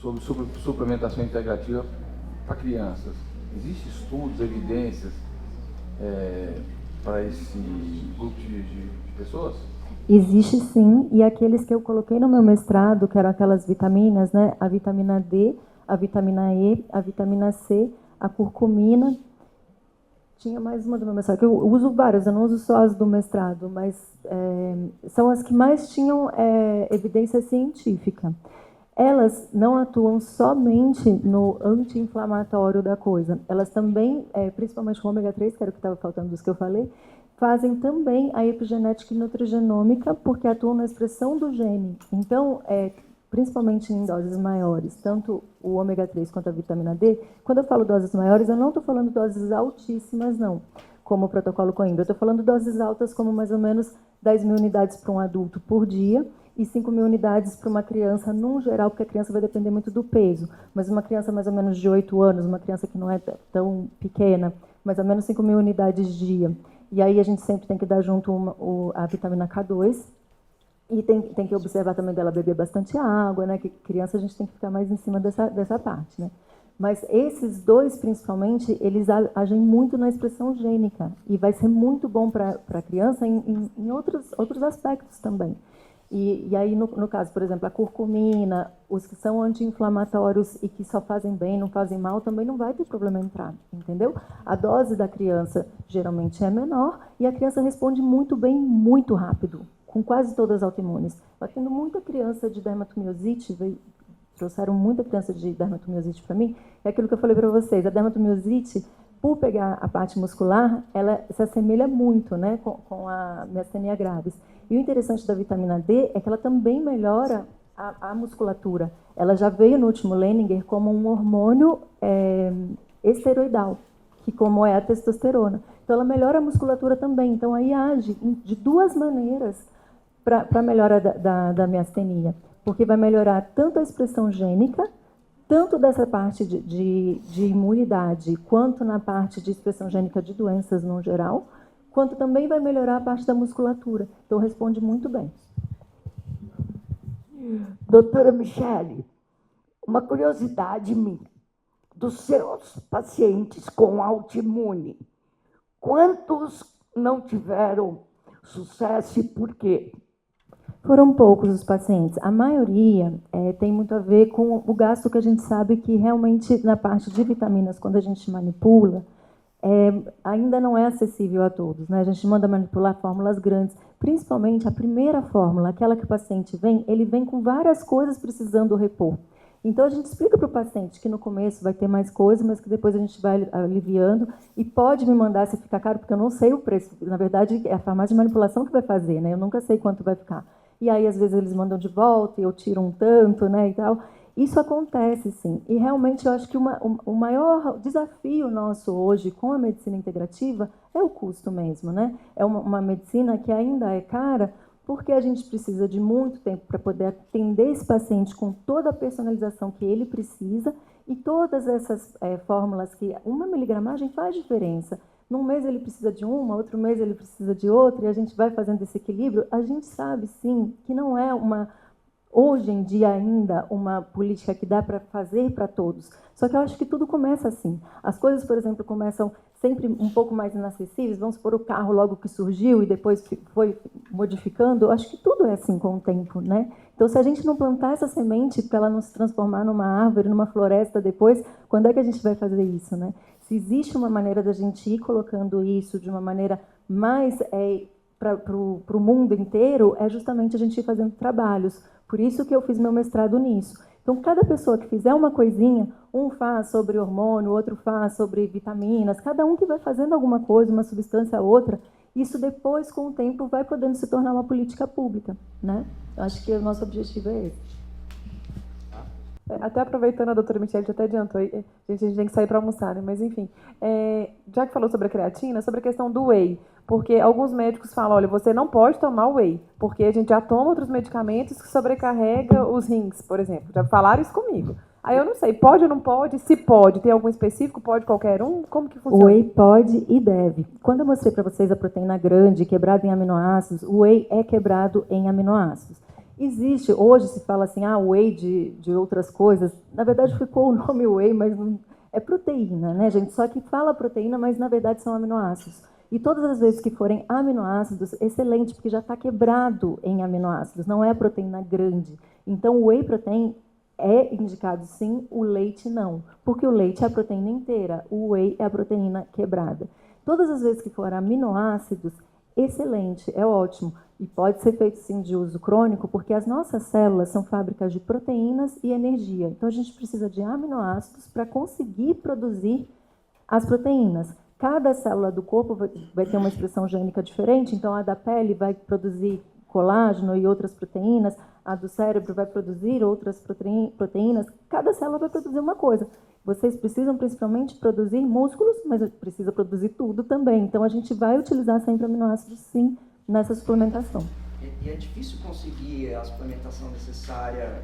sobre suplementação integrativa para crianças. Existem estudos, evidências para esse grupo de pessoas? Existe sim, e aqueles que eu coloquei no meu mestrado, que eram aquelas vitaminas, né? A vitamina D, a vitamina E, a vitamina C, a curcumina. Tinha mais uma do meu mestrado, que eu uso várias, eu não uso só as do mestrado, mas são as que mais tinham evidência científica. Elas não atuam somente no anti-inflamatório da coisa, elas também, principalmente o ômega 3, que era o que estava faltando dos que eu falei, fazem também a epigenética e nutrigenômica, porque atuam na expressão do gene. Então, principalmente em doses maiores, tanto o ômega 3 quanto a vitamina D, quando eu falo doses maiores, eu não estou falando doses altíssimas, não, como o protocolo Coimbra. Eu estou falando doses altas, como mais ou menos 10 mil unidades para um adulto por dia e 5 mil unidades para uma criança, num geral, porque a criança vai depender muito do peso. Mas uma criança mais ou menos de 8 anos, uma criança que não é tão pequena, mais ou menos 5 mil unidades dia. E aí a gente sempre tem que dar junto a vitamina K2, e tem que observar também dela beber bastante água, né? Que criança a gente tem que ficar mais em cima dessa parte, né? Mas esses dois, principalmente, eles agem muito na expressão gênica e vai ser muito bom para a criança em outros aspectos também. E aí, no caso, por exemplo, a curcumina, os que são anti-inflamatórios e que só fazem bem, não fazem mal, também não vai ter problema entrar, entendeu? A dose da criança geralmente é menor e a criança responde muito bem, muito rápido, com quase todas as autoimunes. Está tendo muita criança de dermatomiosite, trouxeram muita criança de dermatomiosite para mim, é aquilo que eu falei para vocês, a dermatomiosite, por pegar a parte muscular, ela se assemelha muito, né, com a miastenia gravis. E o interessante da vitamina D é que ela também melhora a musculatura. Ela já veio no último Leninger como um hormônio esteroidal, que como é a testosterona. Então ela melhora a musculatura também. Então aí age de duas maneiras para a melhora da miastenia. Porque vai melhorar tanto a expressão gênica, tanto dessa parte de imunidade, quanto na parte de expressão gênica de doenças no geral, quanto também vai melhorar a parte da musculatura. Então, responde muito bem. Doutora Michele, uma curiosidade minha. Dos seus pacientes com autoimune, quantos não tiveram sucesso e por quê? Foram poucos os pacientes. A maioria tem muito a ver com o gasto que a gente sabe que realmente na parte de vitaminas, quando a gente manipula, ainda não é acessível a todos, né? A gente manda manipular fórmulas grandes, principalmente a primeira fórmula, aquela que o paciente vem, ele vem com várias coisas precisando repor. Então, a gente explica para o paciente que no começo vai ter mais coisa, mas que depois a gente vai aliviando e pode me mandar se ficar caro, porque eu não sei o preço. Na verdade, é a farmácia de manipulação que vai fazer, né? Eu nunca sei quanto vai ficar. E aí, às vezes, eles mandam de volta e eu tiro um tanto, né, e tal. Isso acontece, sim. E realmente eu acho que o maior desafio nosso hoje com a medicina integrativa é o custo mesmo, né? É uma medicina que ainda é cara, porque a gente precisa de muito tempo para poder atender esse paciente com toda a personalização que ele precisa e todas essas fórmulas que uma miligramagem faz diferença. Num mês ele precisa de uma, outro mês ele precisa de outra, e a gente vai fazendo esse equilíbrio. A gente sabe, sim, que não é hoje em dia ainda uma política que dá para fazer para todos. Só que eu acho que tudo começa assim. As coisas, por exemplo, começam sempre um pouco mais inacessíveis. Vamos supor o carro logo que surgiu e depois foi modificando. Eu acho que tudo é assim com o tempo, né? Então, se a gente não plantar essa semente para ela não se transformar numa árvore, numa floresta depois, quando é que a gente vai fazer isso, né? Se existe uma maneira da gente ir colocando isso de uma maneira mais para o mundo inteiro, é justamente a gente ir fazendo trabalhos. Por isso que eu fiz meu mestrado nisso. Então, cada pessoa que fizer uma coisinha, um faz sobre hormônio, outro faz sobre vitaminas, cada um que vai fazendo alguma coisa, uma substância a outra, isso depois, com o tempo, vai podendo se tornar uma política pública, né? Eu acho que o nosso objetivo é esse. Até aproveitando, a doutora Michele já até adiantou, a gente tem que sair para almoçar, né? Mas enfim, já que falou sobre a creatina, sobre a questão do whey, porque alguns médicos falam, olha, você não pode tomar whey, porque a gente já toma outros medicamentos que sobrecarrega os rins, por exemplo. Já falaram isso comigo. Aí eu não sei, pode ou não pode? Se pode, tem algum específico? Pode qualquer um? Como que funciona? O whey pode e deve. Quando eu mostrei para vocês a proteína grande quebrada em aminoácidos, o whey é quebrado em aminoácidos. Existe, hoje se fala assim, whey de outras coisas. Na verdade ficou o nome whey, mas não, é proteína, né, gente? Só que fala proteína, mas na verdade são aminoácidos. E todas as vezes que forem aminoácidos, excelente, porque já está quebrado em aminoácidos, não é a proteína grande. Então o whey protein é indicado sim, o leite não. Porque o leite é a proteína inteira, o whey é a proteína quebrada. Todas as vezes que forem aminoácidos, excelente, é ótimo. E pode ser feito, sim, de uso crônico, porque as nossas células são fábricas de proteínas e energia. Então, a gente precisa de aminoácidos para conseguir produzir as proteínas. Cada célula do corpo vai ter uma expressão gênica diferente, então a da pele vai produzir colágeno e outras proteínas, a do cérebro vai produzir outras proteínas, cada célula vai produzir uma coisa. Vocês precisam principalmente produzir músculos, mas precisa produzir tudo também. Então, a gente vai utilizar sempre aminoácidos, sim, nessa suplementação. E é difícil conseguir a suplementação necessária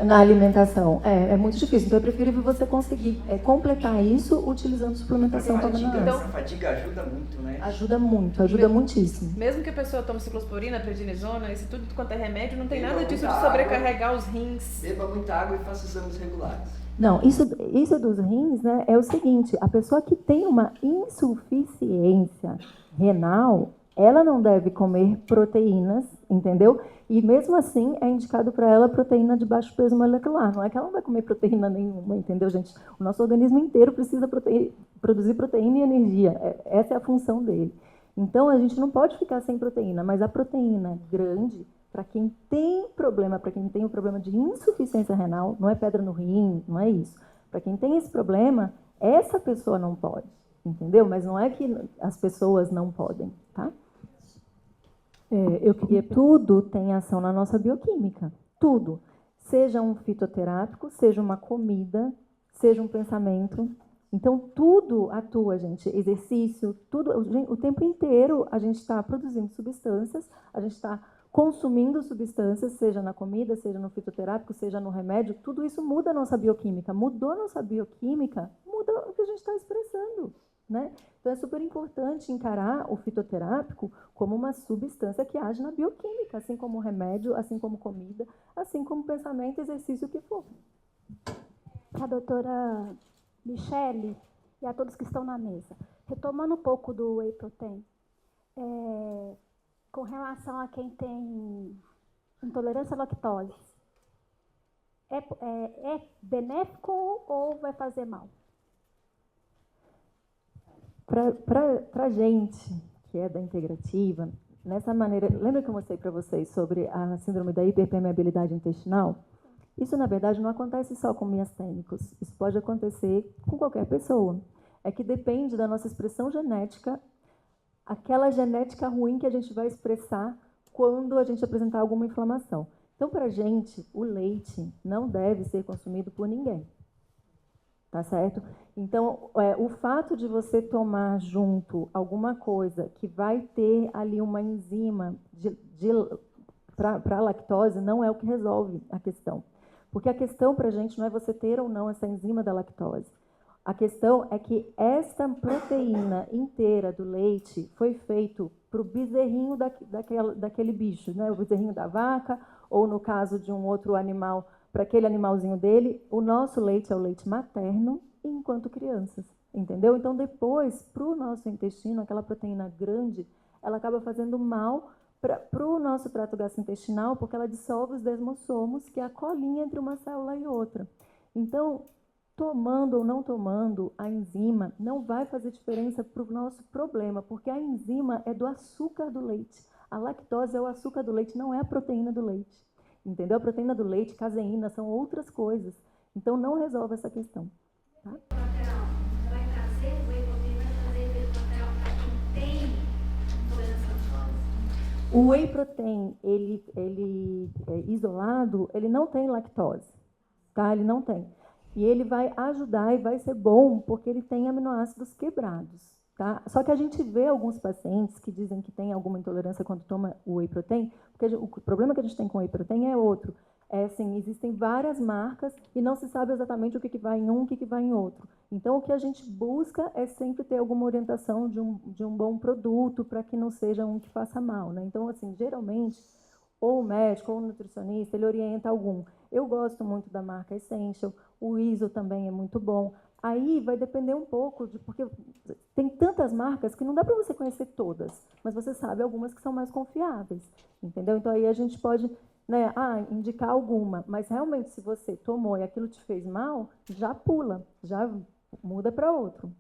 na alimentação? É muito difícil. Então, é preferível você conseguir completar isso utilizando suplementação com aminoácidos. Então, a fadiga ajuda muito, né? Ajuda muito, ajuda muitíssimo. Mesmo que a pessoa tome ciclosporina, prednisona, esse tudo quanto é remédio, não tem Beba nada disso de muita sobrecarregar água, os rins. Beba muita água e faça exames regulares. Não, isso dos rins, né, é o seguinte, a pessoa que tem uma insuficiência renal, ela não deve comer proteínas, entendeu? E mesmo assim é indicado para ela proteína de baixo peso molecular. Não é que ela não vai comer proteína nenhuma, entendeu, gente? O nosso organismo inteiro precisa produzir proteína e energia. Essa é a função dele. Então, a gente não pode ficar sem proteína, mas a proteína grande, para quem tem problema, para quem tem o problema de insuficiência renal, não é pedra no rim, não é isso. Para quem tem esse problema, essa pessoa não pode, entendeu? Mas não é que as pessoas não podem, tá? Tudo tem ação na nossa bioquímica, tudo. Seja um fitoterápico, seja uma comida, seja um pensamento. Então, tudo atua, gente. Exercício, tudo. O tempo inteiro a gente está produzindo substâncias, a gente está consumindo substâncias, seja na comida, seja no fitoterápico, seja no remédio. Tudo isso muda a nossa bioquímica. Mudou a nossa bioquímica, muda o que a gente está expressando, né? Então, é super importante encarar o fitoterápico como uma substância que age na bioquímica, assim como o remédio, assim como comida, assim como pensamento, exercício, o que for. A doutora Michele e a todos que estão na mesa. Retomando um pouco do whey protein, com relação a quem tem intolerância à lactose, é benéfico ou vai fazer mal? Para a gente que é da integrativa, nessa maneira, lembra que eu mostrei para vocês sobre a síndrome da hiperpermeabilidade intestinal? Isso, na verdade, não acontece só com miastênicos. Isso pode acontecer com qualquer pessoa. É que depende da nossa expressão genética, aquela genética ruim que a gente vai expressar quando a gente apresentar alguma inflamação. Então, para a gente, o leite não deve ser consumido por ninguém. Tá certo? Então, o fato de você tomar junto alguma coisa que vai ter ali uma enzima para a lactose não é o que resolve a questão. Porque a questão para a gente não é você ter ou não essa enzima da lactose. A questão é que esta proteína inteira do leite foi feito para o bezerrinho daquele bicho, né? O bezerrinho da vaca, ou no caso de um outro animal, para aquele animalzinho dele. O nosso leite é o leite materno enquanto crianças, entendeu? Então, depois, para o nosso intestino, aquela proteína grande, ela acaba fazendo mal para o nosso trato gastrointestinal, porque ela dissolve os desmossomos, que é a colinha entre uma célula e outra. Então, tomando ou não tomando a enzima não vai fazer diferença para o nosso problema, porque a enzima é do açúcar do leite. A lactose é o açúcar do leite, não é a proteína do leite. Entendeu? A proteína do leite, caseína, são outras coisas. Então, não resolve essa questão. Tá? Vai trazer o whey protein, vai trazer efeito colateral para quem tem intolerância à lactose? O whey protein, ele isolado, ele não tem lactose. Tá? Ele não tem. E ele vai ajudar e vai ser bom porque ele tem aminoácidos quebrados. Tá? Só que a gente vê alguns pacientes que dizem que tem alguma intolerância quando toma o whey protein, porque o problema que a gente tem com o whey protein é outro. Assim, existem várias marcas e não se sabe exatamente o que vai em um, o que vai em outro. Então, o que a gente busca é sempre ter alguma orientação de um bom produto para que não seja um que faça mal. Né? Então, assim, geralmente, ou o médico, ou o nutricionista, ele orienta algum. Eu gosto muito da marca Essential, o ISO também é muito bom. Aí vai depender um pouco, porque tem tantas marcas que não dá para você conhecer todas, mas você sabe algumas que são mais confiáveis, entendeu? Então aí a gente pode, né, indicar alguma, mas realmente se você tomou e aquilo te fez mal, já pula, já muda para outro.